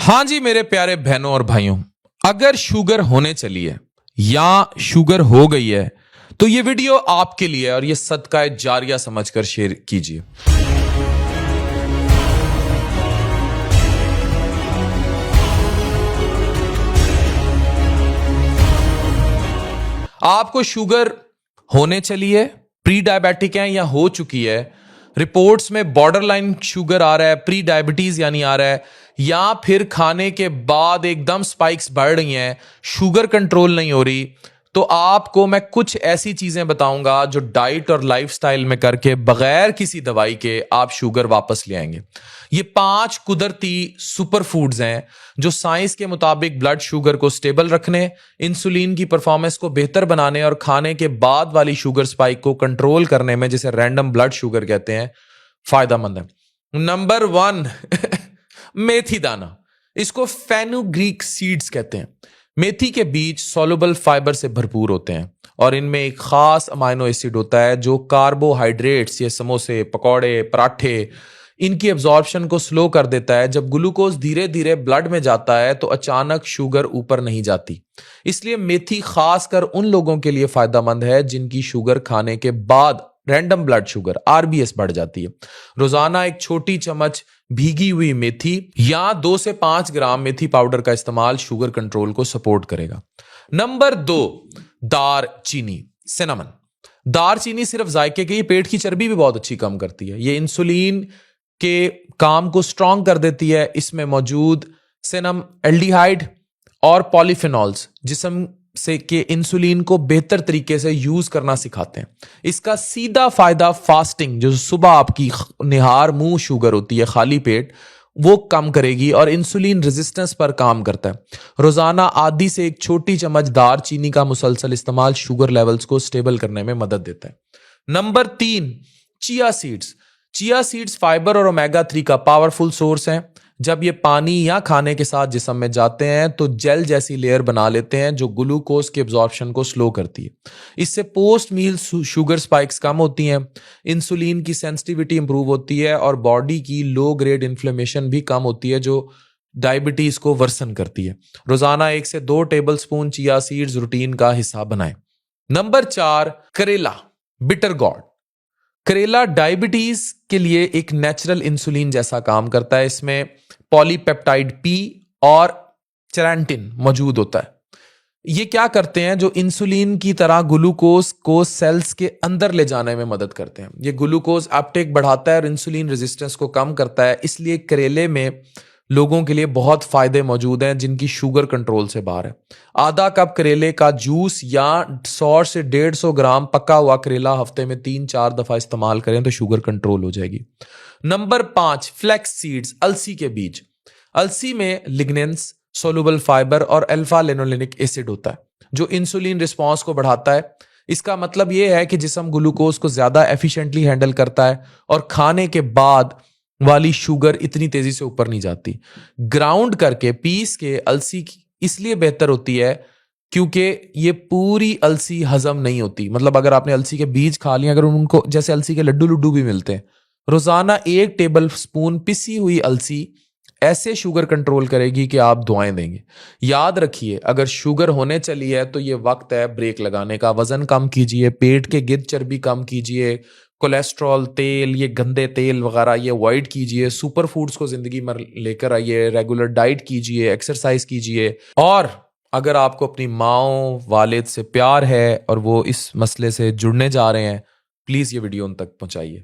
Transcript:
हाँ जी मेरे प्यारे बहनों और भाइयों, अगर शुगर होने चली है या शुगर हो गई है तो ये वीडियो आपके लिए है और ये सदका जारिया समझकर शेयर कीजिए। आपको शुगर होने चली है, प्री डायबिटिक है या हो चुकी है, रिपोर्ट्स में बॉर्डर लाइन शुगर आ रहा है, प्री डायबिटीज यानी आ रहा है, या फिर खाने के बाद एकदम स्पाइक्स बढ़ रही हैं, शुगर कंट्रोल नहीं हो रही, तो आपको मैं कुछ ऐसी चीजें बताऊंगा जो डाइट और लाइफस्टाइल में करके बगैर किसी दवाई के आप शुगर वापस ले आएंगे। ये 5 कुदरती सुपर फूड्स हैं जो साइंस के मुताबिक ब्लड शुगर को स्टेबल रखने, इंसुलिन की परफॉर्मेंस को बेहतर बनाने और खाने के बाद वाली शुगर स्पाइक को कंट्रोल करने में, जिसे रैंडम ब्लड शुगर कहते हैं, फायदेमंद है। नंबर 1 मेथी दाना, इसको फेनुग्रीक सीड्स कहते हैं। मेथी के बीज सॉल्युबल फाइबर से भरपूर होते हैं और इनमें एक खास अमाइनो एसिड होता है जो कार्बोहाइड्रेट्स, ये समोसे, पकौड़े, पराठे, इनकी एब्जॉर्प्शन को स्लो कर देता है। जब ग्लूकोज धीरे धीरे ब्लड में जाता है तो अचानक शुगर ऊपर नहीं जाती। इसलिए मेथी खासकर उन लोगों के लिए फायदेमंद है जिनकी शुगर खाने के बाद रैंडम ब्लड शुगर आरबीएस बढ़ जाती है। रोजाना एक छोटी चम्मच भीगी हुई मेथी या 2 से 5 ग्राम मेथी पाउडर का इस्तेमाल शुगर कंट्रोल को सपोर्ट करेगा। नंबर 2 दारचीनी, सिनेमन। दारचीनी सिर्फ जायके की, पेट की चर्बी भी बहुत अच्छी कम करती है। ये इंसुलिन के काम को स्ट्रांग कर देती है। इसमें मौजूद सिनम एल्डिहाइड और पॉलीफिनॉल्स जिस्म से के इंसुलिन को बेहतर तरीके से यूज करना सिखाते हैं। इसका सीधा फायदा फास्टिंग, जो सुबह आपकी निहार मुंह शुगर होती है, खाली पेट, वो कम करेगी और इंसुलिन रेजिस्टेंस पर काम करता है। रोजाना आधी से एक छोटी चम्मच दारचीनी का मुसलसल इस्तेमाल शुगर लेवल्स को स्टेबल करने में मदद देता है। Number 3 chia seeds. Chia seeds fibre और ओमेगा 3 का पावरफुल सोर्स है। जब ये पानी या खाने के साथ जिस्म में जाते हैं तो जेल जैसी लेयर बना लेते हैं जो ग्लूकोज के एब्जॉर्प्शन को स्लो करती है। इससे पोस्ट मील शुगर स्पाइक्स कम होती हैं, इंसुलिन की सेंसिटिविटी इंप्रूव होती है और बॉडी की लो ग्रेड इन्फ्लेमेशन भी कम होती है जो डायबिटीज को वर्सन करती है। रोजाना 1 से 2 table spoon chia seeds routine का हिस्सा बनाएं। नंबर 4 करेला, बिटर गॉड। करेला डायबिटीज के लिए एक नेचुरल इंसुलिन जैसा काम करता है। इसमें पॉलीपेप्टाइड पी और चेरेंटिन मौजूद होता है। ये क्या करते हैं, जो इंसुलिन की तरह ग्लूकोज को सेल्स के अंदर ले जाने में मदद करते हैं। ये ग्लूकोज अपटेक बढ़ाता है और इंसुलिन रेजिस्टेंस को कम करता है। इसलिए करेले में लोगों के लिए बहुत फायदे मौजूद हैं जिनकी शुगर कंट्रोल से बाहर है। आधा कप करेले का जूस या 100 से 150 ग्राम पका हुआ करेला हफ्ते में 3-4 दफा इस्तेमाल करें तो शुगर कंट्रोल हो जाएगी। नंबर 5 फ्लैक्स सीड्स, अलसी के बीज। अलसी में लिग्नेंस, सोलुबल फाइबर और अल्फा लिनोलेनिक एसिड होता है जो इंसुलिन रिस्पॉन्स को बढ़ाता है। इसका मतलब यह है कि जिस्म ग्लूकोज को ज्यादा एफिशिएंटली हैंडल करता है और खाने के बाद वाली शुगर इतनी तेजी से ऊपर नहीं जाती। ग्राउंड करके पीस के अलसी इसलिए बेहतर होती है क्योंकि ये पूरी अलसी हजम नहीं होती। मतलब अगर आपने अलसी के बीज खा लिए, अगर उनको जैसे अलसी के लड्डू लड्डू भी मिलते हैं, रोजाना 1 टेबल स्पून पिसी हुई अलसी ऐसे शुगर कंट्रोल करेगी कि आप दुआएं देंगे। याद रखिए, अगर शुगर होने चली है तो ये वक्त है ब्रेक लगाने का। वजन कम कीजिए, पेट के गिर्द चर्बी कम कीजिए, कोलेस्ट्रॉल, तेल, ये गंदे तेल वगैरह ये अवॉइड कीजिए, सुपर फूड्स को जिंदगी में लेकर आइए, रेगुलर डाइट कीजिए, एक्सरसाइज कीजिए। और अगर आपको अपनी माँ वालिद से प्यार है और वो इस मसले से जुड़ने जा रहे हैं, प्लीज ये वीडियो उन तक पहुंचाइए।